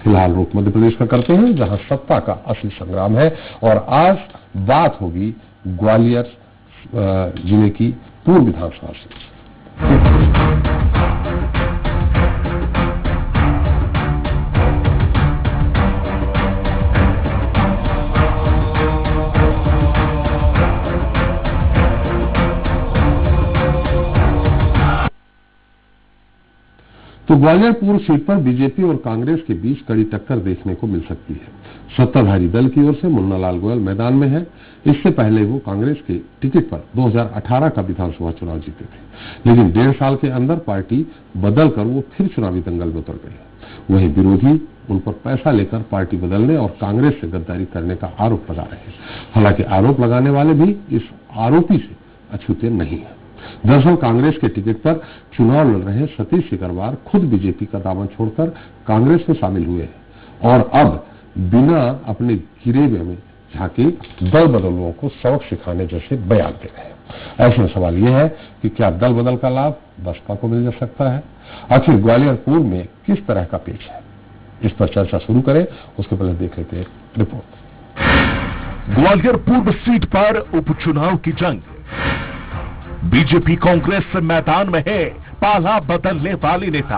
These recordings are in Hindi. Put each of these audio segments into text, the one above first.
फिलहाल रुख मध्य प्रदेश का करते हैं, जहां सत्ता का असली संग्राम है। और आज बात होगी ग्वालियर जिले की पूर्व विधानसभा से। तो ग्वालियर पूर्व सीट पर बीजेपी और कांग्रेस के बीच कड़ी टक्कर देखने को मिल सकती है। सत्ताधारी दल की ओर से मुन्ना लाल गोयल मैदान में है। इससे पहले वो कांग्रेस के टिकट पर 2018 का विधानसभा चुनाव जीते थे, लेकिन 1.5 साल के अंदर पार्टी बदलकर वो फिर चुनावी दंगल में उतर गए। वहीं विरोधी उन पर पैसा लेकर पार्टी बदलने और कांग्रेस से गद्दारी करने का आरोप लगा रहे हैं। हालांकि आरोप लगाने वाले भी इस आरोपी से अछूते नहीं है। दरअसल कांग्रेस के टिकट पर चुनाव लड़ रहे सतीश सिकरवार खुद बीजेपी का दामन छोड़कर कांग्रेस में शामिल हुए हैं और अब बिना अपने गिरेबे में झांके दल बदलुओं को सबक सिखाने जैसे बयान दे रहे हैं। ऐसे में सवाल यह है कि क्या दल बदल का लाभ बसपा को मिल जा सकता है? आखिर ग्वालियर पूर्व में किस तरह का पेच है? इस पर चर्चा शुरू करें उसके पहले देख लेते हैं रिपोर्ट। ग्वालियर पूर्व सीट पर उपचुनाव की जंग। बीजेपी कांग्रेस से मैदान में है पाला बदलने वाली नेता।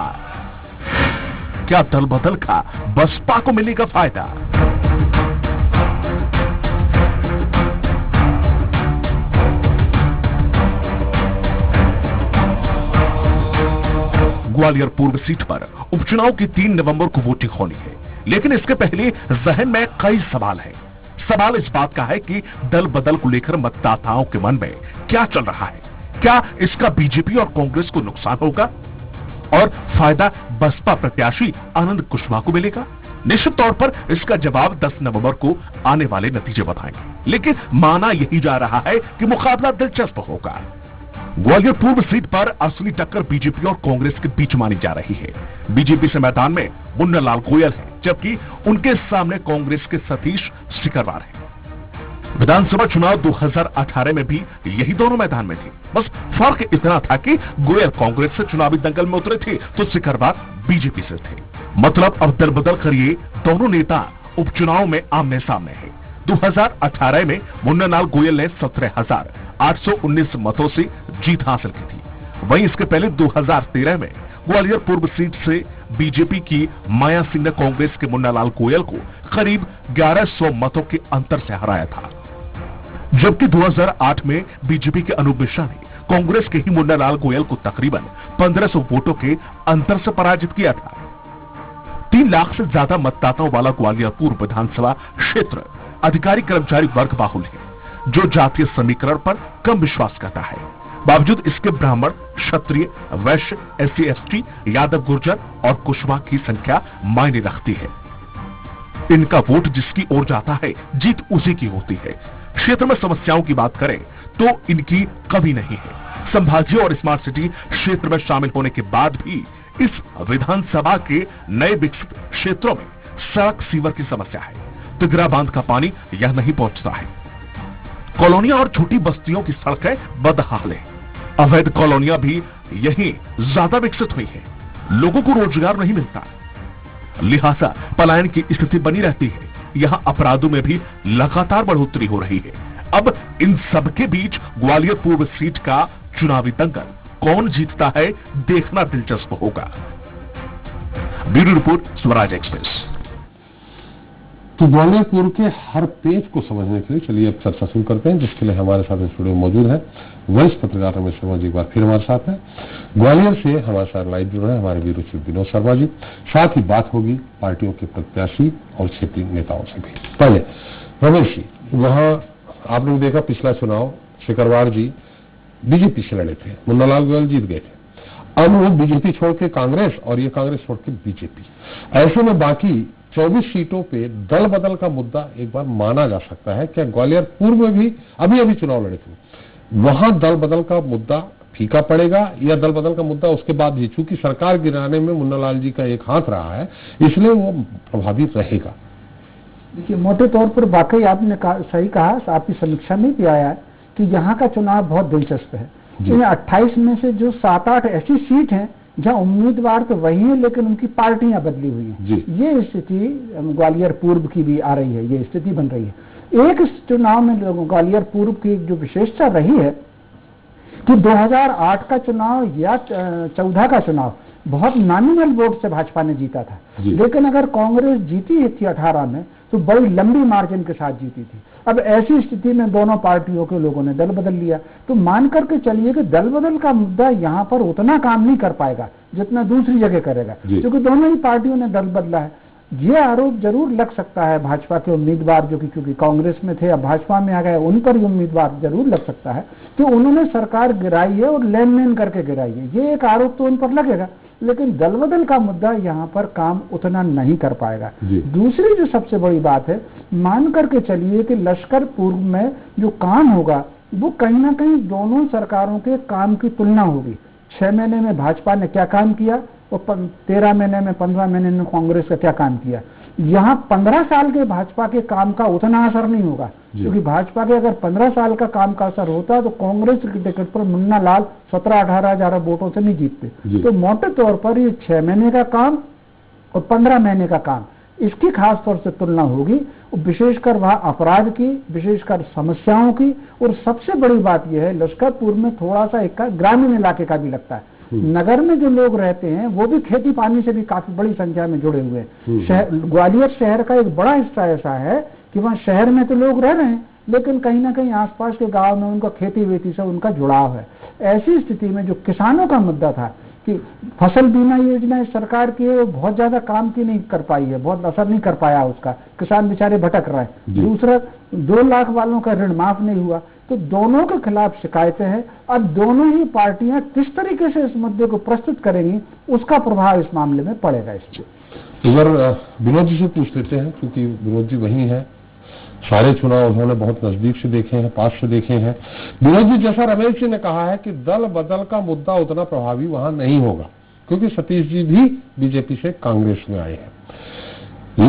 क्या दल बदल का बसपा को मिलेगा फायदा? ग्वालियर पूर्व सीट पर उपचुनाव की 3 नवंबर को वोटिंग होनी है, लेकिन इसके पहले जहन में कई सवाल हैं। सवाल इस बात का है कि दल बदल को लेकर मतदाताओं के मन में क्या चल रहा है। क्या इसका बीजेपी और कांग्रेस को नुकसान होगा और फायदा बसपा प्रत्याशी आनंद कुशवाहा को मिलेगा? निश्चित तौर पर इसका जवाब 10 नवंबर को आने वाले नतीजे बताएंगे, लेकिन माना यही जा रहा है कि मुकाबला दिलचस्प होगा। ग्वालियर पूर्व सीट पर असली टक्कर बीजेपी और कांग्रेस के बीच मानी जा रही है। बीजेपी से मैदान में मुन्ना लाल गोयल है, जबकि उनके सामने कांग्रेस के सतीश सिकरवार है। विधानसभा चुनाव 2018 में भी यही दोनों मैदान में थे। बस फर्क इतना था कि गोयल कांग्रेस से चुनावी दंगल में उतरे थे तो सिकरवार बीजेपी से थे। मतलब अब दल बदल कर ये दोनों नेता उपचुनाव में आमने सामने हैं। 2018 में मुन्ना लाल गोयल ने 17,819 मतों से जीत हासिल की थी। वहीं इसके पहले 2013 में ग्वालियर पूर्व सीट से बीजेपी की माया सिंह ने कांग्रेस के मुन्ना लाल गोयल को करीब 1100 मतों के अंतर से हराया था, जबकि 2008 में बीजेपी के अनूप मिश्रा ने कांग्रेस के ही मुन्ना लाल गोयल को तकरीबन 1500 वोटों के अंतर से पराजित किया था। 3 लाख से ज्यादा मतदाताओं वाला ग्वालियर पूर्व विधानसभा क्षेत्र अधिकारी कर्मचारी वर्ग बाहुल है, जो जातीय समीकरण पर कम विश्वास करता है। बावजूद इसके ब्राह्मण, क्षत्रिय, वैश्य, SC ST, यादव, गुर्जर और कुशवाहा की संख्या मायने रखती है। इनका वोट जिसकी ओर जाता है जीत उसी की होती है। क्षेत्र में समस्याओं की बात करें तो इनकी कभी नहीं है। संभाजीय और स्मार्ट सिटी क्षेत्र में शामिल होने के बाद भी इस विधानसभा के नए विकसित क्षेत्रों में सड़क सीवर की समस्या है। तिगरा बांध का पानी यह नहीं पहुंचता है। कॉलोनियां और छोटी बस्तियों की सड़कें बदहाल है। अवैध कॉलोनियां भी यहीं ज्यादा विकसित हुई है। लोगों को रोजगार नहीं मिलता, लिहाजा पलायन की स्थिति बनी रहती है। यहां अपराधों में भी लगातार बढ़ोतरी हो रही है। अब इन सबके बीच ग्वालियर पूर्व सीट का चुनावी दंगल कौन जीतता है देखना दिलचस्प होगा। Bureau report, Swaraj express. तो ग्वालियर पूर्व के हर पेज को समझने के लिए चलिए अब चर्चा शुरू करते हैं, जिसके लिए हमारे साथ स्टूडियो में मौजूद है वरिष्ठ पत्रकार रमेश शर्मा जी। एक बार फिर हमारे साथ है। ग्वालियर से हमारे साथ लाइव जुड़ रहे हैं हमारे ब्यूरो चीफ विनोद शर्मा जी। साथ ही बात होगी पार्टियों के प्रत्याशी और क्षेत्रीय नेताओं से भी। पहले रमेश जी, वहां आपने देखा पिछला चुनाव सिकरवार जी बीजेपी से लड़े थे, मुन्ना लाल गोयल जीत गए थे। अब वो बीजेपी छोड़ के कांग्रेस और ये कांग्रेस छोड़ के बीजेपी। ऐसे में बाकी 24 सीटों पे दल बदल का मुद्दा एक बार माना जा सकता है। क्या ग्वालियर पूर्व में भी अभी चुनाव लड़े थे, वहां दल बदल का मुद्दा फीका पड़ेगा या दल बदल का मुद्दा उसके बाद भी, चूंकि सरकार गिराने में मुन्ना लाल जी का एक हाथ रहा है, इसलिए वो प्रभावित रहेगा? देखिए, मोटे तौर पर वाकई आपने सही कहा, आपकी समीक्षा में भी आया है कि यहाँ का चुनाव बहुत दिलचस्प है। इन्हें 28 में से जो 7-8 ऐसी सीट हैं जहां उम्मीदवार तो वही है लेकिन उनकी पार्टियां बदली हुई हैं। ये स्थिति ग्वालियर पूर्व की भी आ रही है, ये स्थिति बन रही है। एक चुनाव में ग्वालियर पूर्व की जो विशेषता रही है कि 2008 का चुनाव या 14 का चुनाव बहुत नॉमिनल वोट से भाजपा ने जीता था, लेकिन अगर कांग्रेस जीती थी 18 में तो बड़ी लंबी मार्जिन के साथ जीती थी। अब ऐसी स्थिति में दोनों पार्टियों के लोगों ने दल बदल लिया, तो मान करके चलिए कि दल बदल का मुद्दा यहाँ पर उतना काम नहीं कर पाएगा जितना दूसरी जगह करेगा, क्योंकि दोनों ही पार्टियों ने दल बदला है। ये आरोप जरूर लग सकता है भाजपा के उम्मीदवार जो कि क्योंकि कांग्रेस में थे अब भाजपा में आ गए, उन पर ही उम्मीदवार जरूर लग सकता है कि उन्होंने सरकार गिराई है और लेन देन करके गिराई है। ये एक आरोप तो उन पर लगेगा, लेकिन दल बदल का मुद्दा यहाँ पर काम उतना नहीं कर पाएगा। दूसरी जो सबसे बड़ी बात है, मान करके चलिए कि लश्कर पूर्व में जो काम होगा वो कहीं ना कहीं दोनों सरकारों के काम की तुलना होगी। 6 महीने में भाजपा ने क्या काम किया और 13 महीने में 15 महीने में कांग्रेस का क्या काम किया। यहाँ 15 साल के भाजपा के काम का उतना असर नहीं होगा, क्योंकि भाजपा के अगर 15 साल का काम का असर होता तो कांग्रेस की टिकट पर मुन्ना लाल 17-18 हजार वोटों से नहीं जीतते। तो मोटे तौर पर ये 6 महीने का काम और 15 महीने का काम, इसकी खास तौर से तुलना होगी, विशेषकर वहां अपराध की, विशेषकर समस्याओं की। और सबसे बड़ी बात यह है लश्करपुर में थोड़ा सा एक ग्रामीण इलाके का भी लगता है। नगर में जो लोग रहते हैं वो भी खेती पानी से भी काफी बड़ी संख्या में जुड़े हुए हैं। ग्वालियर शहर का एक बड़ा हिस्सा ऐसा है कि वहाँ शहर में तो लोग रह रहे हैं लेकिन कहीं ना कहीं आसपास के गांव में उनका खेती वेती से उनका जुड़ाव है। ऐसी स्थिति में जो किसानों का मुद्दा था कि फसल बीमा योजना इस सरकार की है, वो बहुत ज्यादा काम की नहीं कर पाई है, बहुत असर नहीं कर पाया उसका, किसान बेचारे भटक रहे हैं। दूसरा 2 लाख वालों का ऋण माफ नहीं हुआ। तो दोनों के खिलाफ शिकायतें हैं। अब दोनों ही पार्टियां किस तरीके से इस मुद्दे को प्रस्तुत करेंगी उसका प्रभाव इस मामले में पड़ेगा। इससे इधर विनोद जी से पूछ लेते हैं, क्योंकि विनोद जी वही हैं, सारे चुनाव उन्होंने बहुत नजदीक से देखे हैं, पास से देखे हैं। विनोद जी, जैसा रमेश जी ने कहा है कि दल बदल का मुद्दा उतना प्रभावी वहां नहीं होगा, क्योंकि सतीश जी भी बीजेपी से कांग्रेस में आए हैं,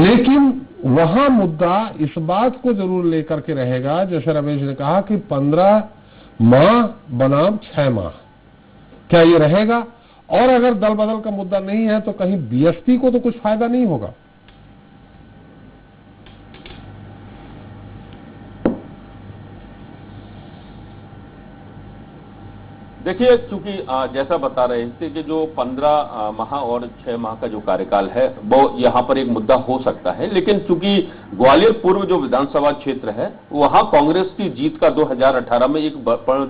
लेकिन वहां मुद्दा इस बात को जरूर लेकर के रहेगा, जैसे रमेश ने कहा कि 15 माह बनाम 6 माह, क्या ये रहेगा? और अगर दल बदल का मुद्दा नहीं है तो कहीं बीएसपी को तो कुछ फायदा नहीं होगा। देखिए, चूंकि जैसा बता रहे थे कि जो 15 माह और 6 माह का जो कार्यकाल है वो यहाँ पर एक मुद्दा हो सकता है, लेकिन चूंकि ग्वालियर पूर्व जो विधानसभा क्षेत्र है वहां कांग्रेस की जीत का 2018 में एक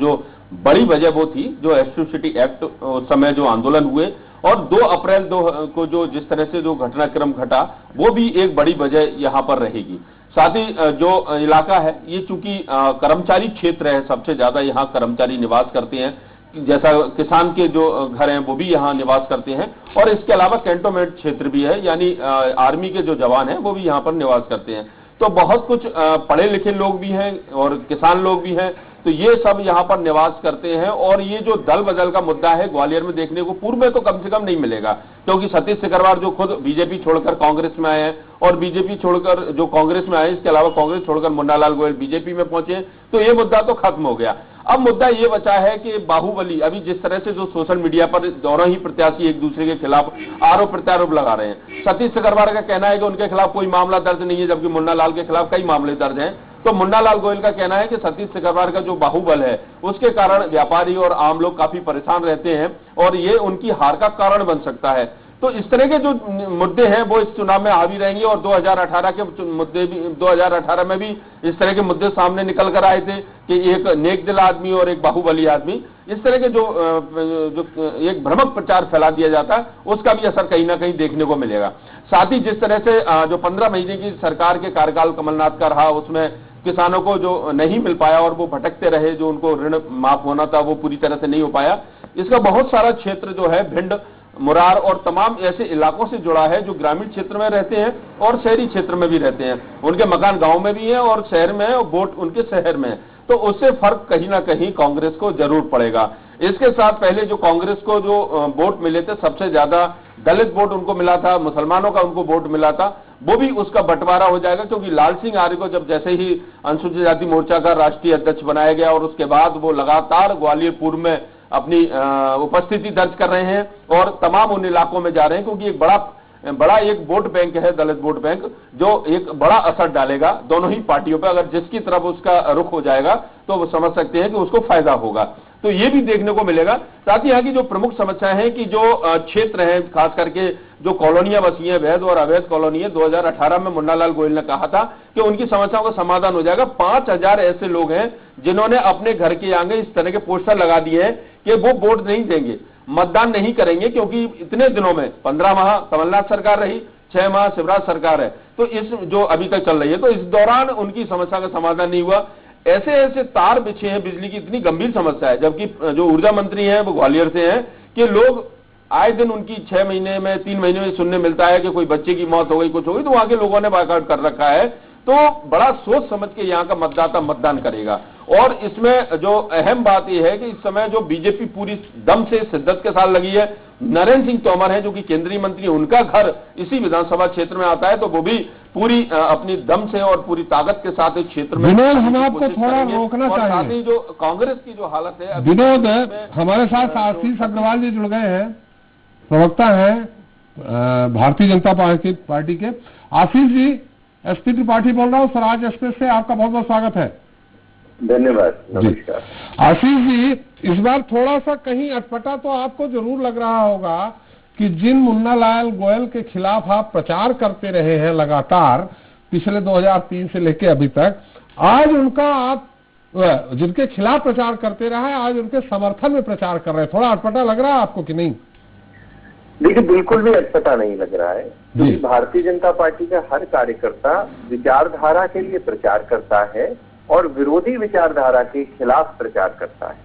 जो बड़ी वजह वो थी जो एट्रोसिटी एक्ट उस समय जो आंदोलन हुए और 2 अप्रैल को जो जिस तरह से जो घटनाक्रम घटा वो भी एक बड़ी वजह यहाँ पर रहेगी। साथ ही जो इलाका है ये चूंकि कर्मचारी क्षेत्र है, सबसे ज्यादा यहाँ कर्मचारी निवास करते हैं, जैसा किसान के जो घर हैं वो भी यहाँ निवास करते हैं, और इसके अलावा कैंटोनमेंट क्षेत्र भी है, यानी आर्मी के जो जवान हैं वो भी यहाँ पर निवास करते हैं। तो बहुत कुछ पढ़े लिखे लोग भी हैं और किसान लोग भी हैं, तो ये सब यहाँ पर निवास करते हैं। और ये जो दल बदल का मुद्दा है ग्वालियर में देखने को पूर्व में तो कम से कम नहीं मिलेगा, क्योंकि सतीश सिकरवार जो खुद बीजेपी छोड़कर कांग्रेस में आए हैं और बीजेपी छोड़कर जो कांग्रेस में आए, इसके अलावा कांग्रेस छोड़कर मुन्ना लाल गोयल बीजेपी में पहुंचे, तो ये मुद्दा तो खत्म हो गया। अब मुद्दा ये बचा है कि बाहुबली अभी जिस तरह से जो सोशल मीडिया पर दोनों ही प्रत्याशी एक दूसरे के खिलाफ आरोप प्रत्यारोप लगा रहे हैं। सतीश सिकरवार का कहना है कि उनके खिलाफ कोई मामला दर्ज नहीं है, जबकि मुन्ना लाल के खिलाफ कई मामले दर्ज हैं। तो मुन्ना लाल गोयल का कहना है कि सतीश सिकरवार का जो बाहुबल है उसके कारण व्यापारी और आम लोग काफी परेशान रहते हैं और ये उनकी हार का कारण बन सकता है। तो इस तरह के जो मुद्दे हैं वो इस चुनाव में हावी रहेंगे, और 2018 के मुद्दे भी 2018 में भी इस तरह के मुद्दे सामने निकल कर आए थे कि एक नेक दिल आदमी और एक बाहुबली आदमी, इस तरह के जो एक भ्रमक प्रचार फैला दिया जाता है उसका भी असर कहीं ना कहीं देखने को मिलेगा। साथ ही जिस तरह से जो 15 महीने की सरकार के कार्यकाल कमलनाथ का रहा उसमें किसानों को जो नहीं मिल पाया और वो भटकते रहे, जो उनको ऋण माफ होना था वो पूरी तरह से नहीं हो पाया। इसका बहुत सारा क्षेत्र जो है भिंड, मुरार और तमाम ऐसे इलाकों से जुड़ा है जो ग्रामीण क्षेत्र में रहते हैं और शहरी क्षेत्र में भी रहते हैं। उनके मकान गांव में भी हैं और शहर में है और वोट उनके शहर में है, तो उससे फर्क कहीं ना कहीं कांग्रेस को जरूर पड़ेगा। इसके साथ पहले जो कांग्रेस को जो वोट मिले थे, सबसे ज्यादा दलित वोट उनको मिला था, मुसलमानों का उनको वोट मिला था, वो भी उसका बंटवारा हो जाएगा, क्योंकि लाल सिंह आर्य को जब जैसे ही अनुसूचित जाति मोर्चा का राष्ट्रीय अध्यक्ष बनाया गया और उसके बाद वो लगातार ग्वालियर पूर्व में अपनी उपस्थिति दर्ज कर रहे हैं और तमाम उन इलाकों में जा रहे हैं, क्योंकि एक बड़ा एक वोट बैंक है, दलित वोट बैंक, जो एक बड़ा असर डालेगा दोनों ही पार्टियों पर। अगर जिसकी तरफ उसका रुख हो जाएगा तो वो समझ सकते हैं कि उसको फायदा होगा। तो ये भी देखने को मिलेगा। साथ ही यहाँ की जो प्रमुख समस्याएं हैं कि जो क्षेत्र हैं, खास करके जो कॉलोनियां बसी हैं, वैध और अवैध कॉलोनी है, 2018 में मुन्नालाल गोयल ने कहा था कि उनकी समस्याओं का समाधान हो जाएगा। 5000 ऐसे लोग हैं जिन्होंने अपने घर के आगे इस तरह के पोस्टर लगा दिए हैं कि वो वोट नहीं देंगे, मतदान नहीं करेंगे, क्योंकि इतने दिनों में 15 माह कमलनाथ सरकार रही, 6 माह शिवराज सरकार है, तो इस जो अभी तक चल रही है, तो इस दौरान उनकी समस्या का समाधान नहीं हुआ। ऐसे ऐसे तार बिछे हैं, बिजली की इतनी गंभीर समस्या है, जबकि जो ऊर्जा मंत्री हैं वो ग्वालियर से हैं, कि लोग आए दिन उनकी 6 महीने में 3 महीने में सुनने मिलता है कि कोई बच्चे की मौत हो गई, कुछ हो गई, तो वहां के लोगों ने बायकॉट कर रखा है। तो बड़ा सोच समझ के यहाँ का मतदाता मतदान करेगा। और इसमें जो अहम बात यह है कि इस समय जो बीजेपी पूरी दम से शिद्दत के साथ लगी है, नरेंद्र सिंह तोमर है जो कि केंद्रीय मंत्री, उनका घर इसी विधानसभा क्षेत्र में आता है, तो वो भी पूरी अपनी दम से और पूरी ताकत के साथ इस क्षेत्र में विनोद, हम आपको थोड़ा रोकना और चाहिए। साथ ही जो कांग्रेस की जो हालत है विनोद, हमारे साथ आशीष अग्रवाल जी जुड़ गए हैं, प्रवक्ता हैं भारतीय जनता पार्टी के। आशीष जी, एसपी त्रिपाठी बोल रहा हूँ, स्वराज एक्सप्रेस से, आपका बहुत बहुत स्वागत है। धन्यवाद, नमस्कार। आशीष जी, इस बार थोड़ा सा कहीं अटपटा तो आपको जरूर लग रहा होगा कि जिन मुन्नालाल गोयल के खिलाफ आप प्रचार करते रहे हैं लगातार पिछले 2003 से लेकर अभी तक, आज उनका आप जिनके खिलाफ प्रचार करते रहे, आज उनके समर्थन में प्रचार कर रहे हैं, थोड़ा अटपटा लग रहा है आपको कि नहीं? देखिए, बिल्कुल भी अटपटा नहीं लग रहा है, क्योंकि भारतीय जनता पार्टी का हर कार्यकर्ता विचारधारा के लिए प्रचार करता है और विरोधी विचारधारा के खिलाफ प्रचार करता है।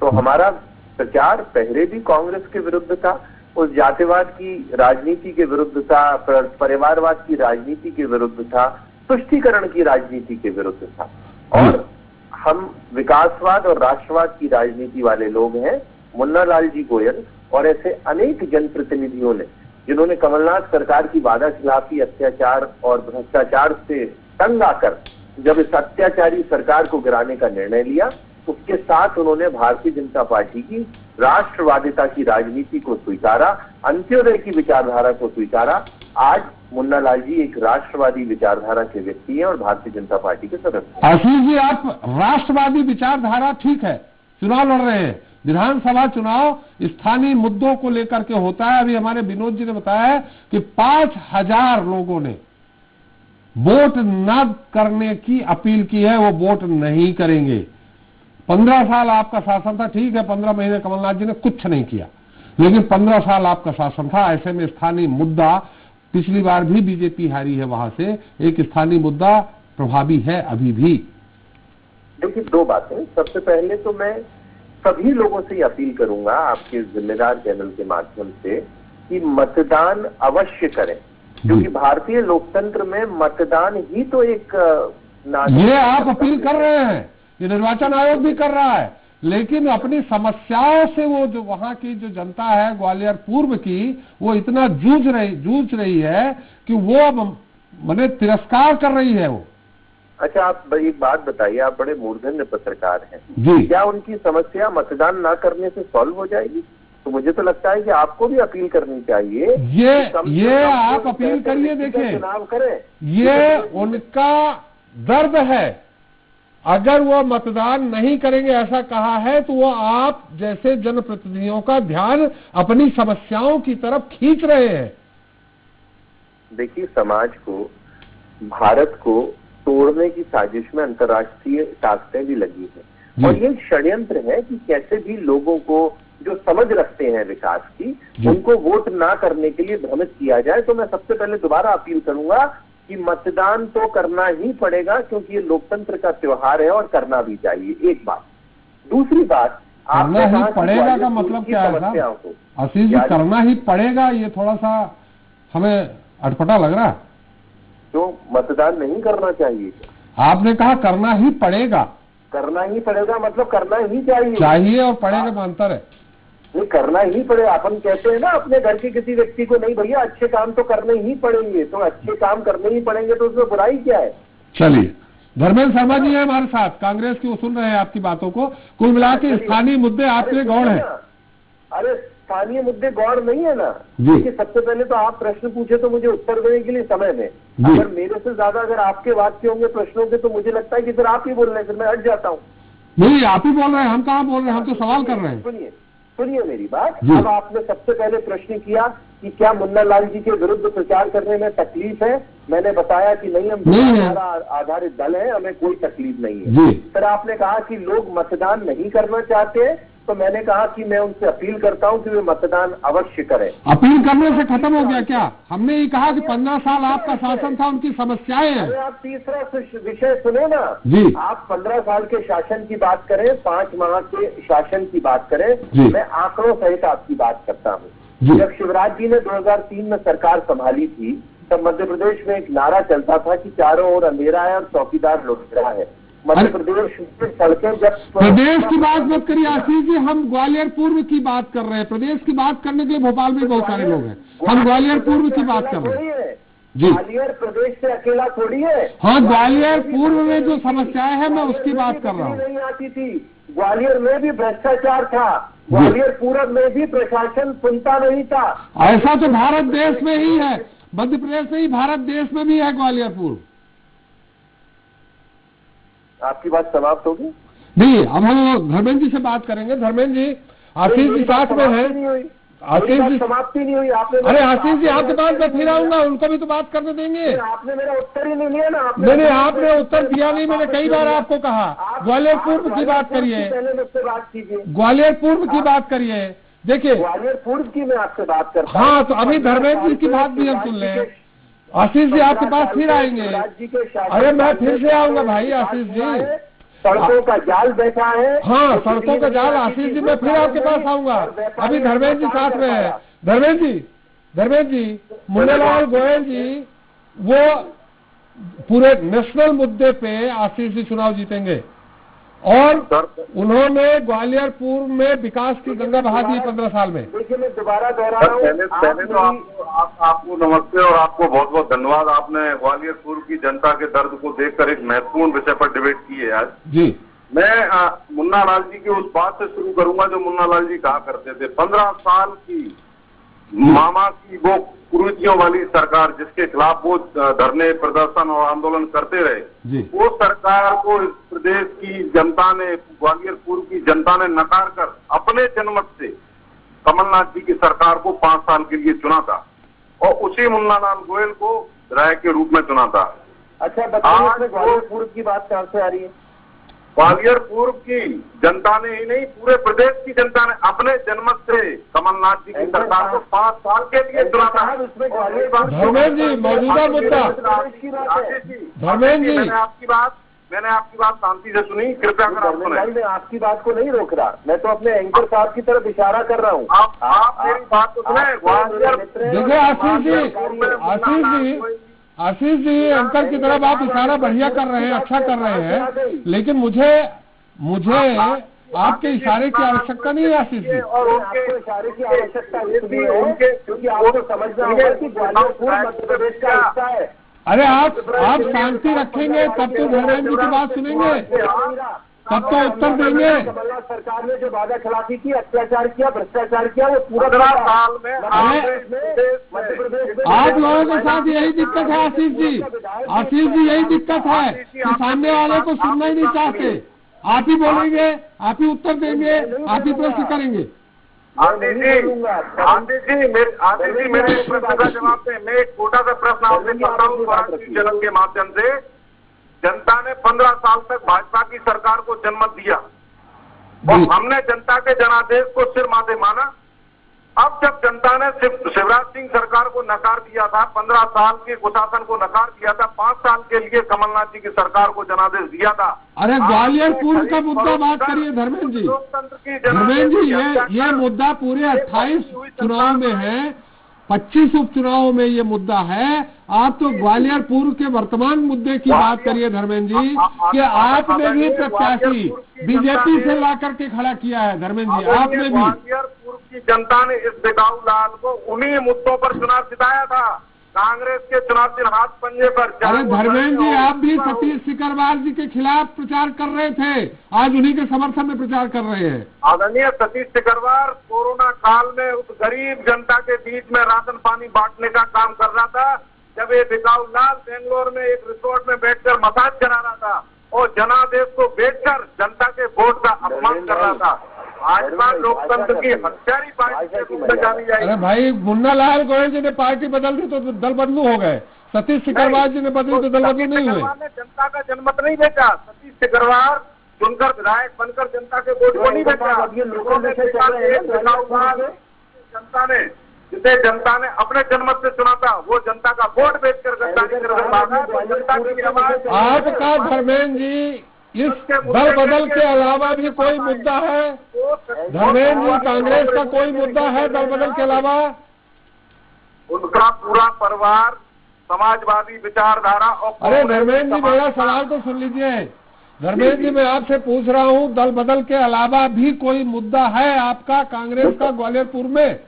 तो हमारा प्रचार पहले भी कांग्रेस के विरुद्ध था, उस जातिवाद की राजनीति के विरुद्ध था, परिवारवाद की राजनीति के विरुद्ध था, तुष्टीकरण की राजनीति के विरुद्ध था, और हम विकासवाद और राष्ट्रवाद की राजनीति वाले लोग हैं। मुन्नालाल जी गोयल और ऐसे अनेक जनप्रतिनिधियों ने, जिन्होंने कमलनाथ सरकार की वादा खिलाफी, अत्याचार और भ्रष्टाचार से तंग आकर जब इस अत्याचारी सरकार को गिराने का निर्णय लिया, उसके साथ उन्होंने भारतीय जनता पार्टी की राष्ट्रवादिता की राजनीति को स्वीकारा, अंत्योदय की विचारधारा को स्वीकारा। आज मुन्नालाल जी एक राष्ट्रवादी विचारधारा के व्यक्ति हैं और भारतीय जनता पार्टी के सदस्य हैं। आशीष जी, आप राष्ट्रवादी विचारधारा, ठीक है, चुनाव लड़ रहे हैं, विधानसभा चुनाव स्थानीय मुद्दों को लेकर के होता है। अभी हमारे विनोद जी ने बताया कि 5000 लोगों ने वोट न करने की अपील की है, वो वोट नहीं करेंगे। 15 साल आपका शासन था, ठीक है, 15 महीने कमलनाथ जी ने कुछ नहीं किया, लेकिन 15 साल आपका शासन था। ऐसे में स्थानीय मुद्दा, पिछली बार भी बीजेपी हारी है, वहां से एक स्थानीय मुद्दा प्रभावी है अभी भी। देखिए, 2 बातें। सबसे पहले तो मैं सभी लोगों से अपील करूंगा आपके जिम्मेदार चैनल के माध्यम से कि मतदान अवश्य करें, क्योंकि भारतीय लोकतंत्र में मतदान ही तो एक ये आप अपील कर रहे हैं, ये निर्वाचन आयोग भी कर रहा है, लेकिन अपनी समस्याओं से वो जो वहां की जो जनता है ग्वालियर पूर्व की, वो इतना जूझ रही है कि वो अब मैंने तिरस्कार कर रही है वो। अच्छा, आप एक बात बताइए, आप बड़े मूर्धन्य पत्रकार हैं जी, क्या उनकी समस्या मतदान ना करने से सॉल्व हो जाएगी? तो मुझे तो लगता है कि आपको भी अपील करनी चाहिए। ये आप अपील करिए, देखिए चुनाव करें, ये उनका दर्द है। अगर वो मतदान नहीं करेंगे ऐसा कहा है, तो वो आप जैसे जनप्रतिनिधियों का ध्यान अपनी समस्याओं की तरफ खींच रहे हैं। देखिए, समाज को, भारत को तोड़ने की साजिश में अंतर्राष्ट्रीय ताकतें भी लगी हैं, और ये षड्यंत्र है कि कैसे भी लोगों को जो समझ रखते हैं विकास की, उनको वोट ना करने के लिए भ्रमित किया जाए। तो मैं सबसे पहले दोबारा अपील करूंगा कि मतदान तो करना ही पड़ेगा, क्योंकि ये लोकतंत्र का त्योहार है और करना भी चाहिए। एक बात। दूसरी बात, करना ही पड़ेगा का मतलब क्या है साहब? आशीष जी, करना ही पड़ेगा, ये थोड़ा सा हमें अटपटा लग रहा है। तो मतदान नहीं करना चाहिए? आपने कहा करना ही पड़ेगा। करना ही पड़ेगा मतलब करना ही चाहिए और पड़ेगा में अंतर है। नहीं, करना ही पड़ेगा। अपन कहते हैं ना अपने घर के किसी व्यक्ति को, नहीं भैया अच्छे काम तो करने ही पड़ेंगे, तो अच्छे काम करने ही पड़ेंगे, तो उसमें बुराई क्या है? चलिए, धर्मेंद्र शर्मा जी है हमारे साथ, कांग्रेस की, वो सुन रहे हैं आपकी बातों को। कुल मिला के स्थानीय मुद्दे आपके गौड़ हैं। अरे स्थानीय मुद्दे गौड़ नहीं है ना, क्योंकि सबसे पहले तो आप प्रश्न पूछे तो मुझे उत्तर देने के लिए समय में, अगर मेरे से ज्यादा अगर आपके वाक्य होंगे प्रश्नों के तो मुझे लगता है कि फिर आप ही बोल रहे हैं, फिर मैं हट जाता हूँ। नहीं, आप ही बोल रहे हैं, हम कहाँ बोल रहे हैं, हम तो सवाल कर रहे हैं। सुनिए मेरी बात। अब आपने सबसे पहले प्रश्न किया कि क्या मुन्ना लाल जी के विरुद्ध प्रचार करने में तकलीफ है। मैंने बताया कि नहीं, हम विचारधारा आधारित दल है, हमें कोई तकलीफ नहीं है। फिर आपने कहा कि लोग मतदान नहीं करना चाहते, तो मैंने कहा कि मैं उनसे अपील करता हूं कि वे मतदान अवश्य करें। अपील करने से खत्म हो गया क्या? हमने ये कहा कि 15 साल आपका शासन था, उनकी समस्याएं हैं। अरे आप तीसरा विषय सुने ना जी। आप 15 साल के शासन की बात करें, 5 माह के शासन की बात करें, मैं आंकड़ों सहित आपकी बात करता हूँ। जब शिवराज जी ने 2003 में सरकार संभाली थी, तब मध्य प्रदेश में एक नारा चलता था कि चारों ओर अंधेरा है और चौकीदार लुटेरा है। मध्य प्रदेश की सड़कें जब प्रदेश की बात मत करिए आशीष जी, हम ग्वालियर पूर्व की बात कर रहे हैं। प्रदेश की बात करने के लिए भोपाल में बहुत सारे लोग हैं, हम ग्वालियर पूर्व की बात कर रहे हैं। जी, ग्वालियर प्रदेश से अकेला थोड़ी है। हाँ, ग्वालियर पूर्व में जो समस्याएं हैं मैं उसकी बात कर रहा हूँ। नहीं आती थी, ग्वालियर में भी भ्रष्टाचार था, ग्वालियर पूर्व में भी प्रशासन सुनता नहीं था। ऐसा तो भारत देश में ही है, मध्य प्रदेश में ही, भारत देश में भी है ग्वालियर पूर्व। आपकी बात समाप्त होगी? नहीं, अब हम धर्मेंद्र जी से बात करेंगे। धर्मेंद्र जी, आशीष जी साथ में है। आशीष जी समाप्ति नहीं हुई। आपने अरे आशीष जी, आपके पास मैं फिर आऊंगा, उनको भी तो बात करने देंगे। आपने मेरा उत्तर ही नहीं लिया ना। नहीं, आपने उत्तर दिया नहीं। मैंने कई बार आपको कहा ग्वालियर पूर्व की बात करिए, पहले मुझसे बात कीजिए। ग्वालियर पूर्व की बात करिए। देखिए, ग्वालियर पूर्व की मैं आपसे बात करता हूँ। हाँ, तो अभी धर्मेंद्र जी की बात भी हम सुन लें। आशीष जी आपके पास फिर आएंगे। अरे मैं फिर से आऊंगा भाई आशीष जी। सड़कों का जाल बैठा है। हाँ, सड़कों का जाल। आशीष जी मैं फिर आपके पास आऊंगा। अभी धर्मेंद्र जी साथ में है। धर्मेंद्र जी, मुन्नालाल गोयल जी वो पूरे नेशनल मुद्दे पे आशीष जी चुनाव जीतेंगे, और उन्होंने ग्वालियर पूर्व में विकास की गंगा बहा दी 15 साल में। देखिए, मैं दोबारा दोहरा रहा हूँ। पहले तो आपको नमस्ते और आपको बहुत बहुत धन्यवाद। आपने ग्वालियर पूर्व की जनता के दर्द को देखकर एक महत्वपूर्ण विषय पर डिबेट की है आज। जी, मैं मुन्ना लाल जी की उस बात से शुरू करूंगा जो मुन्ना लाल जी कहा करते थे, 15 साल की मामा की वो कुरीतियों वाली सरकार जिसके खिलाफ वो धरने, प्रदर्शन और आंदोलन करते रहे, वो सरकार को इस प्रदेश की जनता ने, ग्वालियर पूर्व की जनता ने नकार कर अपने जनमत से कमलनाथ जी की सरकार को 5 साल के लिए चुना था, और उसी मुन्ना लाल गोयल को राय के रूप में चुना था। अच्छा बताइए, ग्वालियर पूर्व की बात कहाँ से आ रही है? ग्वालियर पूर्व की जनता ने ही नहीं, पूरे प्रदेश की जनता ने अपने जनमत से कमलनाथ जी की सरकार को 5 साल के लिए चुना था। धर्मेंद्र जी, मौजूदा मुद्दा। धर्मेंद्र जी, मैंने आपकी बात शांति से सुनी, कृपया कर आप सुने। मैं आपकी बात को नहीं रोक रहा, मैं तो अपने एंकर साहब की तरफ इशारा कर रहा हूँ। आप मेरी बात को सुने। देखिए आशीष जी, एंकर की तरफ आप इशारा बढ़िया कर रहे हैं, अच्छा कर रहे हैं, लेकिन मुझे आपके इशारे की आवश्यकता नहीं है आशीष जी। और उनके इशारे की आवश्यकता इसलिए है क्योंकि आपको समझना होगा कि ग्वालियर पूर्व मध्य प्रदेश का हिस्सा है। अरे आप शांति रखेंगे तब तो धर्मेंद्र जी की बात सुनेंगे, तब तो उत्तर देंगे। कमलनाथ सरकार ने जो वादा खिलाफी की, अत्याचार किया, भ्रष्टाचार किया, वो पूरा 15 साल में मध्य प्रदेश में आप लोगों के साथ यही दिक्कत है आशीष जी। आशीष जी, यही दिक्कत है कि सामने वाले को सुनना ही नहीं चाहते। आप ही बोलेंगे, आप ही उत्तर देंगे, आप ही प्रश्न करेंगे। आशीष जी मेरे प्रश्न का जवाब दें। मैं एक छोटा सा प्रश्न आपसे करता हूँ चैनल के माध्यम से। जनता ने 15 साल तक भाजपा की सरकार को जन्मत दिया और हमने जनता के जनादेश को सिर माथे माना। अब जब जनता ने शिवराज सिंह सरकार को नकार दिया था, 15 साल के कुशासन को नकार दिया था, 5 साल के लिए कमलनाथ जी की सरकार को जनादेश दिया था। अरे ग्वालियर पूर्व का मुद्दा बात करिए धर्मेंद्र जी। धर्मेंद्र जी, ये मुद्दा पूरे 28 चुनाव में है, 25 उपचुनावों में ये मुद्दा है। आप तो ग्वालियर पूर्व के वर्तमान मुद्दे की बात करिए धर्मेंद्र जी, कि आपने भी प्रत्याशी बीजेपी से ला करके खड़ा किया है। धर्मेंद्र जी, आपने भी। ग्वालियर पूर्व की जनता ने इस बिकाऊ लाल को उन्हीं मुद्दों पर चुनाव जिताया था। कांग्रेस के चुनाव चिन्ह हाथ पंजे पर। अरे धर्मेंद्र जी, आप भी सतीश सिकरवार जी के खिलाफ प्रचार कर रहे थे, आज उन्हीं के समर्थन में प्रचार कर रहे हैं। आदरणीय सतीश सिकरवार कोरोना काल में उस गरीब जनता के बीच में राशन पानी बांटने का काम कर रहा था, जब ये बिकाऊ लाल बेंगलोर में एक रिसोर्ट में बैठकर मसाज करा रहा था और जनादेश को बेचकर जनता के वोट का अपमान कर रहा था। भाजपा लोकतंत्र की हत्यारी पार्टी के रूप में जानी जाएगी। अरे भाई, मुन्ना लाल गोयल जी ने पार्टी बदल दी तो दल बदलू हो गए, सतीश सिकरवार जी ने बदली तो दल बदलू नहीं हुए। ने जनता का जनमत नहीं बेचा, सतीश सिकरवार चुनकर विधायक बनकर जनता के वोट को नहीं बेचा। जनता ने जिसे जनता ने अपने जनमत से चुना था, वो जनता का वोट बेचकर जनता की आवाज। आपका धर्मेंद्र जी, इस दल बदल के अलावा भी कोई मुद्दा है? धर्मेंद्र जी, कांग्रेस का कोई मुद्दा है दल बदल के अलावा? उनका पूरा परिवार समाजवादी विचारधारा और। अरे धर्मेंद्र जी, मेरा सवाल तो सुन लीजिए। धर्मेंद्र जी, मैं आपसे पूछ रहा हूँ, दल बदल के अलावा भी कोई मुद्दा है आपका कांग्रेस का ग्वालियर पूर्व में?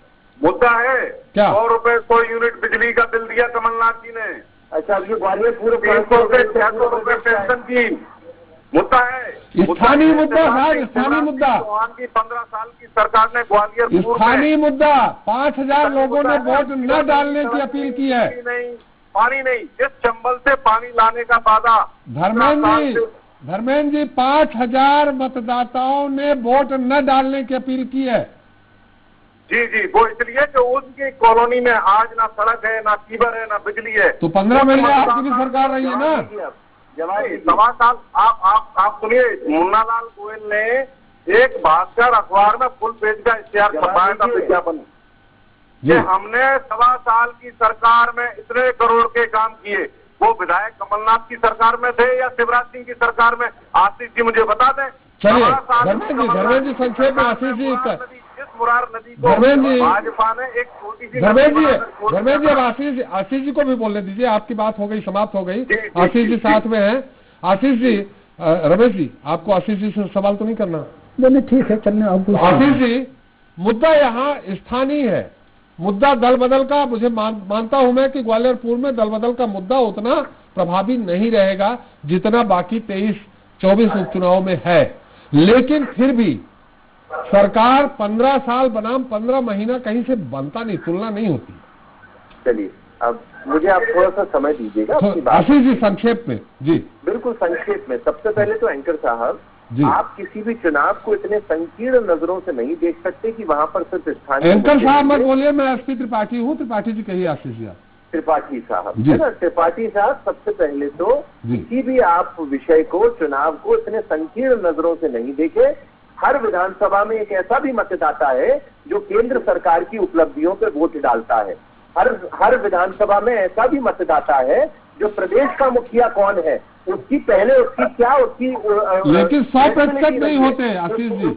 मुद्दा है क्या? 100 रुपए 100 यूनिट बिजली का बिल दिया कमलनाथ जी ने। अच्छा, ये ग्वालियर पूर्व 300 से 600 रुपए पेंशन की मुद्दा है। स्थानीय मुद्दा है, स्थानीय मुद्दा। चौहान की 15 साल की सरकार ने ग्वालियर पूर्व स्थानीय मुद्दा 5000 लोगों ने वोट न डालने की अपील की है। पानी नहीं, जिस चंबल से पानी लाने का वादा। धर्मेंद्र जी 5000 मतदाताओं ने वोट न डालने की अपील की है। जी जी, वो इसलिए कि उनकी कॉलोनी में आज ना सड़क है, ना सीवर है, ना बिजली है। तो 15 महीने आपकी भी सरकार रही है ना। सवा साल आप सुनिए, मुन्ना लाल गोयल ने एक भास्कर अखबार में फुल पेज का इश्तेहार छपाया था विज्ञापन कि हमने सवा साल की सरकार में इतने करोड़ के काम किए। वो विधायक कमलनाथ की सरकार में थे या शिवराज सिंह की सरकार में? आशीष जी मुझे बता दें। चलिए धर्मेंद्र जी संक्षेप में आशीष जी मुरार नदी को भाजपा ने एक छोटी सी। धर्मेंद्र जी, अब आशीष जी को भी बोलने दीजिए, आपकी बात हो गई, समाप्त हो गई। आशीष जी साथ में हैं। आशीष जी, रमेश जी, आपको आशीष जी से सवाल तो नहीं करना? नहीं, ठीक है, चलने आपको। आशीष जी, मुद्दा यहाँ स्थानीय है, मुद्दा दल बदल का। मुझे मानता हूं मैं कि ग्वालियर पूर्व में दल बदल का मुद्दा उतना प्रभावी नहीं रहेगा जितना बाकी 23-24 उपचुनाव में है, लेकिन फिर भी सरकार 15 साल बनाम 15 महीना कहीं से बनता नहीं, तुलना नहीं होती। चलिए, अब मुझे आप थोड़ा सा समय दीजिएगा अपनी बात। आशीष जी संक्षेप में। जी बिल्कुल संक्षेप में। सबसे पहले तो एंकर साहब, आप किसी भी चुनाव को इतने संकीर्ण नजरों से नहीं देख सकते कि वहाँ पर सिर्फ स्थानीय। एंकर साहब मत बोलिए, मैं एसपी त्रिपाठी हूँ। त्रिपाठी जी कहिए। आशीष जी त्रिपाठी साहब, है ना? त्रिपाठी साहब, सबसे पहले तो किसी भी आप विषय को, चुनाव को इतने संकीर्ण नजरों से नहीं देखे। हर विधानसभा में एक ऐसा भी मतदाता है जो केंद्र सरकार की उपलब्धियों पर वोट डालता है। हर विधानसभा में ऐसा भी मतदाता है जो प्रदेश का मुखिया कौन है उसकी पहले उसकी क्या उसकी लेकिन 100% नहीं होते आशीष जी।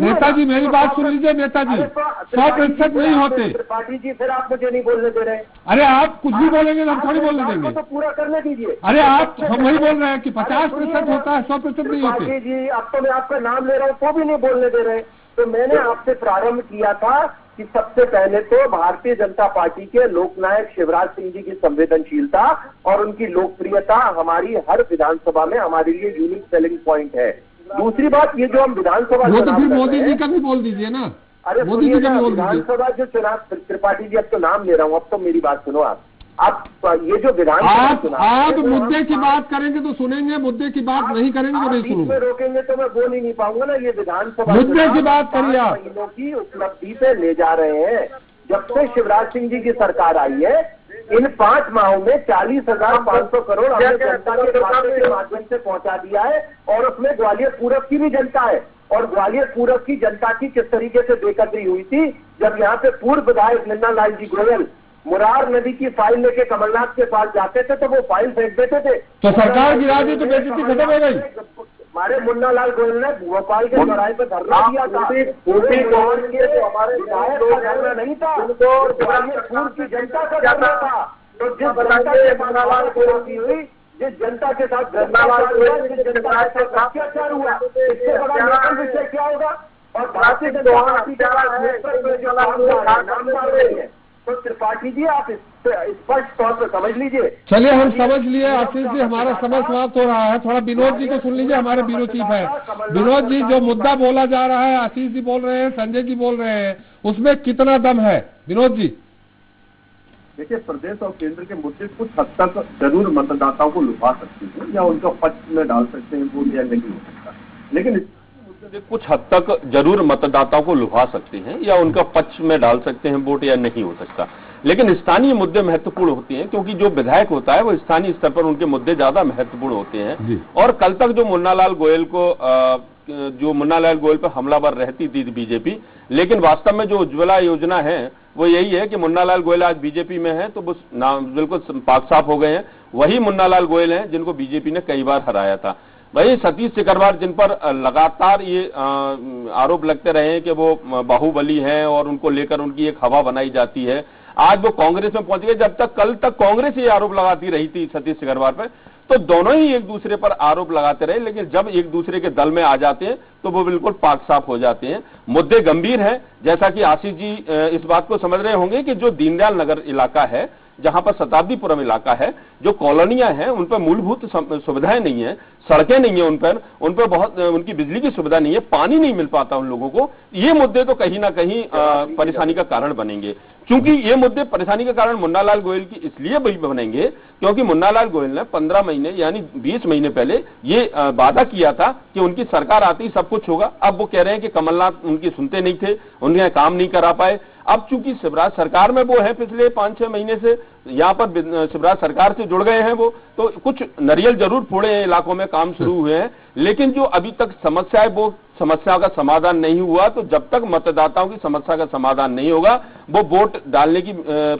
नेताजी मेरी बात सुन लीजिए। नेताजी 100% नहीं होते। त्रिपाठी जी, फिर आप मुझे नहीं बोलने दे रहे। अरे आप कुछ भी बोलेंगे तो हम थोड़ी बोलने देंगे। तो पूरा करने दीजिए। अरे आप हम वही बोल रहे हैं कि 50% होता है, 100% नहीं होते। त्रिपाठी जी, अब तो मैं आपका नाम ले रहा हूँ तो भी नहीं बोलने दे रहे। तो मैंने आपसे प्रारंभ किया था कि सबसे पहले तो भारतीय जनता पार्टी के लोकनायक शिवराज सिंह जी की संवेदनशीलता और उनकी लोकप्रियता हमारी हर विधानसभा में हमारे लिए यूनिक सेलिंग पॉइंट है। दूसरी बात, ये जो हम विधानसभा वो तो फिर मोदी जी का भी बोल दीजिए ना। अरे मोदी जी का भी बोल दीजिए। विधानसभा जो चुनाव, त्रिपाठी जी अब तो नाम ले रहा हूँ, अब तो मेरी बात सुनो आप। ये जो विधानसभा चुनाव, आप मुद्दे की बात करेंगे तो सुनेंगे, मुद्दे की बात नहीं करेंगे तो नहीं सुनेंगे। रोकेंगे तो मैं बोल ही नहीं पाऊंगा ना। ये विधानसभा मुद्दे की बात करिए आप। महीनों की उपलब्धि पे ले जा रहे हैं। जब से शिवराज सिंह जी की सरकार आई है, इन 5 माहों में 40,500 करोड़ हमने जनता के खाते के माध्यम से पहुंचा दिया है। और उसमें ग्वालियर पूरब की भी जनता है। और ग्वालियर पूरब की जनता की किस तरीके से बेकदरी हुई थी जब यहाँ पे पूर्व विधायक मुन्ना लाल जी गोयल मुरार नदी की फाइल लेके कमलनाथ के पास जाते थे तो वो फाइल फेंक देते थे। तो सरकार गिरा दी तो बेइज्जती खत्म हो गई। हमारे मुन्ना लाल गोयल ने भोपाल के चौराहे पर धरना दिया था। हमारे विधायक का धरना नहीं था, ग्वालियर की जनता का धरना था। तो जिस जनता के मुन्ना लाल गोयल की हुई, जिस जनता के साथ अत्याचार हुआ, इससे बड़ा विषय क्या होगा? और भारतीय जनता पार्टी तो त्रिपाठी जी, आप स्पष्ट तौर पर समझ लीजिए। चलिए हम समझ लिए आशीष जी, हमारा समय समाप्त हो रहा है। थोड़ा विनोद जी को सुन लीजिए, हमारे ब्यूरो चीफ है। विनोद जी, जो मुद्दा बोला जा रहा है, आशीष जी बोल रहे हैं, संजय जी बोल रहे हैं, उसमें कितना दम है? विनोद जी देखिए, प्रदेश और केंद्र के मुद्दे कुछ हद तक जरूर मतदाताओं को लुभा सकते हैं या उनका पक्ष में डाल सकते हैं, वोट या नहीं हो सकता, लेकिन कुछ हद तक जरूर मतदाताओं को लुभा सकते हैं या उनका पक्ष में डाल सकते हैं वोट, या नहीं हो सकता। लेकिन स्थानीय मुद्दे महत्वपूर्ण होते हैं, क्योंकि जो विधायक होता है वो स्थानीय स्तर पर उनके मुद्दे ज्यादा महत्वपूर्ण होते हैं। और कल तक जो मुन्नालाल गोयल पर हमलावर रहती थी बीजेपी, लेकिन वास्तव में जो उज्ज्वला योजना है वो यही है कि मुन्नालाल गोयल आज बीजेपी में है तो वो बिल्कुल पाक साफ हो गए हैं। वही मुन्नालाल गोयल हैं जिनको बीजेपी ने कई बार हराया था। वही सतीश सिकरवार, जिन पर लगातार ये आरोप लगते रहे हैं कि वो बाहुबली हैं और उनको लेकर उनकी एक हवा बनाई जाती है, आज वो कांग्रेस में पहुंच गए। जब तक कल तक कांग्रेस ये आरोप लगाती रही थी सतीश सिकरवार पर, तो दोनों ही एक दूसरे पर आरोप लगाते रहे, लेकिन जब एक दूसरे के दल में आ जाते हैं तो वो बिल्कुल पाक साफ हो जाते हैं। मुद्दे गंभीर हैं, जैसा कि आशीष जी इस बात को समझ रहे होंगे कि जो दीनदयाल नगर इलाका है, जहां पर शताब्दीपुरम इलाका है, जो कॉलोनियां हैं उन पर मूलभूत सुविधाएं नहीं है, सड़कें नहीं है, उन पर बहुत उनकी बिजली की सुविधा नहीं है, पानी नहीं मिल पाता उन लोगों को। ये मुद्दे तो कहीं ना कहीं परेशानी का कारण बनेंगे। क्योंकि ये मुद्दे परेशानी का कारण मुन्नालाल गोयल की इसलिए भी बनेंगे क्योंकि मुन्नालाल गोयल ने 15 महीने यानी 20 महीने पहले ये वादा किया था कि उनकी सरकार आती ही सब कुछ होगा। अब वो कह रहे हैं कि कमलनाथ उनकी सुनते नहीं थे, उन्हें काम नहीं करा पाए। अब चूंकि शिवराज सरकार में वो है, पिछले 5-6 महीने से यहाँ पर शिवराज सरकार से जुड़ गए हैं वो, तो कुछ नारियल जरूर फोड़े हैं, इलाकों में काम शुरू हुए हैं, लेकिन जो अभी तक समस्या है वो समस्या का समाधान नहीं हुआ। तो जब तक मतदाताओं की समस्या का समाधान नहीं होगा, वो वोट डालने की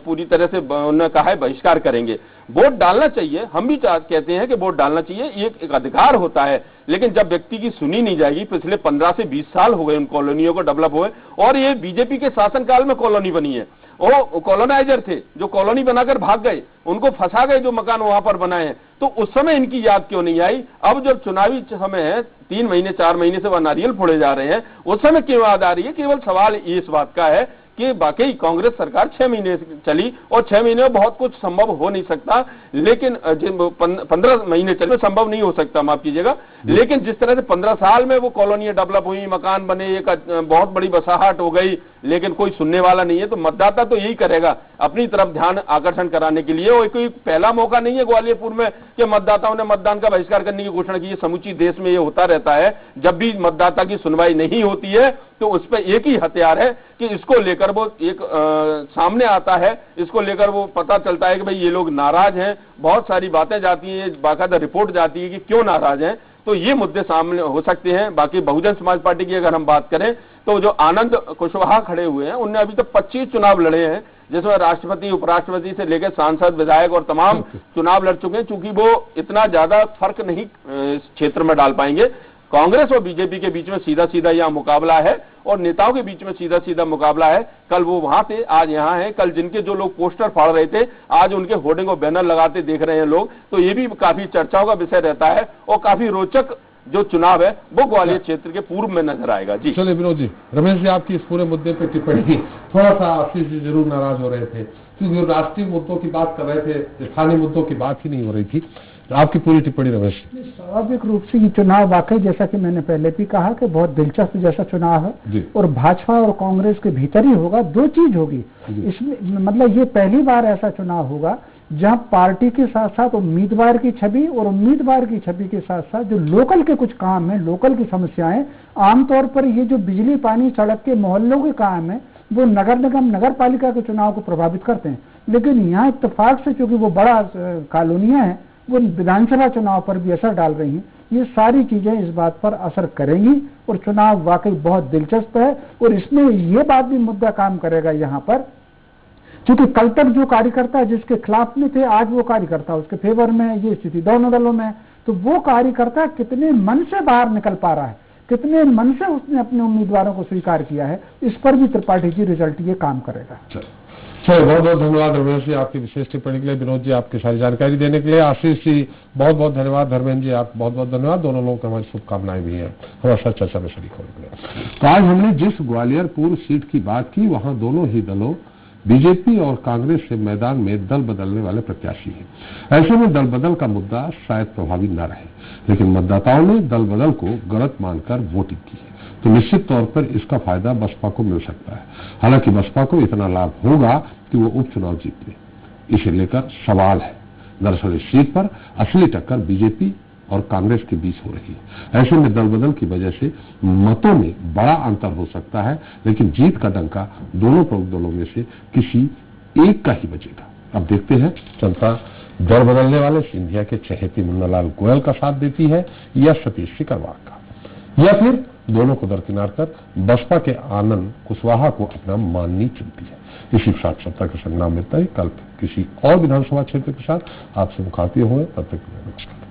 पूरी तरह से उन्होंने कहा है बहिष्कार करेंगे। वोट डालना चाहिए, हम भी कहते हैं कि वोट डालना चाहिए, ये एक अधिकार होता है, लेकिन जब व्यक्ति की सुनी नहीं जाएगी। पिछले 15 से 20 साल हो गए उन कॉलोनियों को डेवलप हुए, और ये बीजेपी के शासनकाल में कॉलोनी बनी है। वो कॉलोनाइजर थे जो कॉलोनी बनाकर भाग गए, उनको फंसा गए जो मकान वहां पर बनाए हैं, तो उस समय इनकी याद क्यों नहीं आई? अब जब चुनावी समय है, 3 महीने 4 महीने से वह नारियल फोड़े जा रहे हैं, उस समय क्यों याद आ रही है? केवल सवाल इस बात का है कि वाकई कांग्रेस सरकार 6 महीने चली और 6 महीने में बहुत कुछ संभव हो नहीं सकता, लेकिन 15 महीने चले संभव नहीं हो सकता, माफ कीजिएगा, लेकिन जिस तरह से 15 साल में वो कॉलोनियां डेवलप हुई, मकान बने, एक बहुत बड़ी बसाहट हो गई, लेकिन कोई सुनने वाला नहीं है। तो मतदाता तो यही करेगा अपनी तरफ ध्यान आकर्षण कराने के लिए। और कोई पहला मौका नहीं है ग्वालियरपुर में कि मतदाताओं ने मतदान का बहिष्कार करने की घोषणा की है। समूची देश में ये होता रहता है, जब भी मतदाता की सुनवाई नहीं होती है तो उस पर एक ही हथियार है कि इसको लेकर वो एक सामने आता है, इसको लेकर वो पता चलता है कि भाई ये लोग नाराज हैं, बहुत सारी बातें जाती हैं, बाकायदा रिपोर्ट जाती है कि क्यों नाराज हैं। तो ये मुद्दे सामने हो सकते हैं। बाकी बहुजन समाज पार्टी की अगर हम बात करें तो जो आनंद कुशवाहा खड़े हुए हैं, उन्होंने अभी तक 25 चुनाव लड़े हैं, जिसमें राष्ट्रपति, उपराष्ट्रपति से लेकर सांसद, विधायक और तमाम चुनाव लड़ चुके हैं। चूंकि वो इतना ज्यादा फर्क नहीं इस क्षेत्र में डाल पाएंगे। कांग्रेस और बीजेपी के बीच में सीधा सीधा यहां मुकाबला है और नेताओं के बीच में सीधा सीधा मुकाबला है। कल वो वहां थे, आज यहां है। कल जिनके जो लोग पोस्टर फाड़ रहे थे, आज उनके होर्डिंग और बैनर लगाते देख रहे हैं लोग। तो ये भी काफी चर्चाओं का विषय रहता है और काफी रोचक जो चुनाव है वो ग्वालियर क्षेत्र के पूर्व में नजर आएगा। जी चलिए विनोद जी, रमेश जी आपकी इस पूरे मुद्दे पे टिप्पणी, थोड़ा सा आशीष जी जरूर नाराज हो रहे थे क्योंकि राष्ट्रीय मुद्दों की बात कर रहे थे, स्थानीय मुद्दों की बात ही नहीं हो रही थी। आपकी पूरी टिप्पणी रमेश। स्वाभाविक रूप से ये चुनाव वाकई, जैसा कि मैंने पहले भी कहा, कि बहुत दिलचस्प जैसा चुनाव है और भाजपा और कांग्रेस के भीतर ही होगा। दो चीज होगी इसमें, मतलब ये पहली बार ऐसा चुनाव होगा जहां पार्टी के साथ साथ उम्मीदवार की छवि और उम्मीदवार की छवि के साथ साथ जो लोकल के कुछ काम है, लोकल की समस्याएं, आमतौर पर ये जो बिजली, पानी, सड़क के, मोहल्लों के काम है, वो नगर निगम, नगर पालिका के चुनाव को प्रभावित करते हैं। लेकिन यहाँ इत्तेफाक से चूंकि वो बड़ा कॉलोनियां हैं, वो विधानसभा चुनाव पर भी असर डाल रही हैं। ये सारी चीजें इस बात पर असर करेंगी और चुनाव वाकई बहुत दिलचस्प है। और इसमें ये बात भी मुद्दा काम करेगा यहाँ पर, क्योंकि कल तक जो कार्यकर्ता जिसके खिलाफ में थे, आज वो कार्यकर्ता उसके फेवर में है। ये स्थिति दोनों दलों में है। तो वो कार्यकर्ता कितने मन से बाहर निकल पा रहा है, कितने मन से उसने अपने उम्मीदवारों को स्वीकार किया है, इस पर भी त्रिपाठी जी रिजल्ट ये काम करेगा। चलिए बहुत बहुत धन्यवाद रमेश जी आपकी विशेष टिप्पणी के लिए, विनोद जी आपकी सारी जानकारी देने के लिए, आशीष जी बहुत बहुत धन्यवाद, धर्मेंद्र जी आप बहुत बहुत धन्यवाद। दोनों लोगों को हमारी शुभकामनाएं भी हैं हमारे साथ चर्चा में शरीक होने के लिए। तो आज हमने जिस ग्वालियर पूर्व सीट की बात की, वहां दोनों ही दलों बीजेपी और कांग्रेस से मैदान में दल बदलने वाले प्रत्याशी हैं। ऐसे में दल बदल का मुद्दा शायद प्रभावी न रहे, लेकिन मतदाताओं ने दल बदल को गलत मानकर वोटिंग की है, तो निश्चित तौर पर इसका फायदा बसपा को मिल सकता है। हालांकि बसपा को इतना लाभ होगा कि वो उपचुनाव जीत ले, इसे लेकर सवाल है। दरअसल इस सीट पर असली टक्कर बीजेपी और कांग्रेस के बीच हो रही है। ऐसे में दल बदल की वजह से मतों में बड़ा अंतर हो सकता है, लेकिन जीत का डंका दोनों प्रमुख दलों में से किसी एक का ही बजेगा। अब देखते हैं जनता दल बदलने वाले सिंधिया के चहेती मुन्नालाल गोयल का साथ देती है या सतीश सिकरवार का, या फिर दोनों को दरकिनार कर बसपा के आनंद कुशवाहा को अपना माननी चुनती है। इसी के साथ सत्ता के संग्राम में तय कल किसी और विधानसभा क्षेत्र के साथ आपसे मुखातिब हुए। तब तक नमस्कार।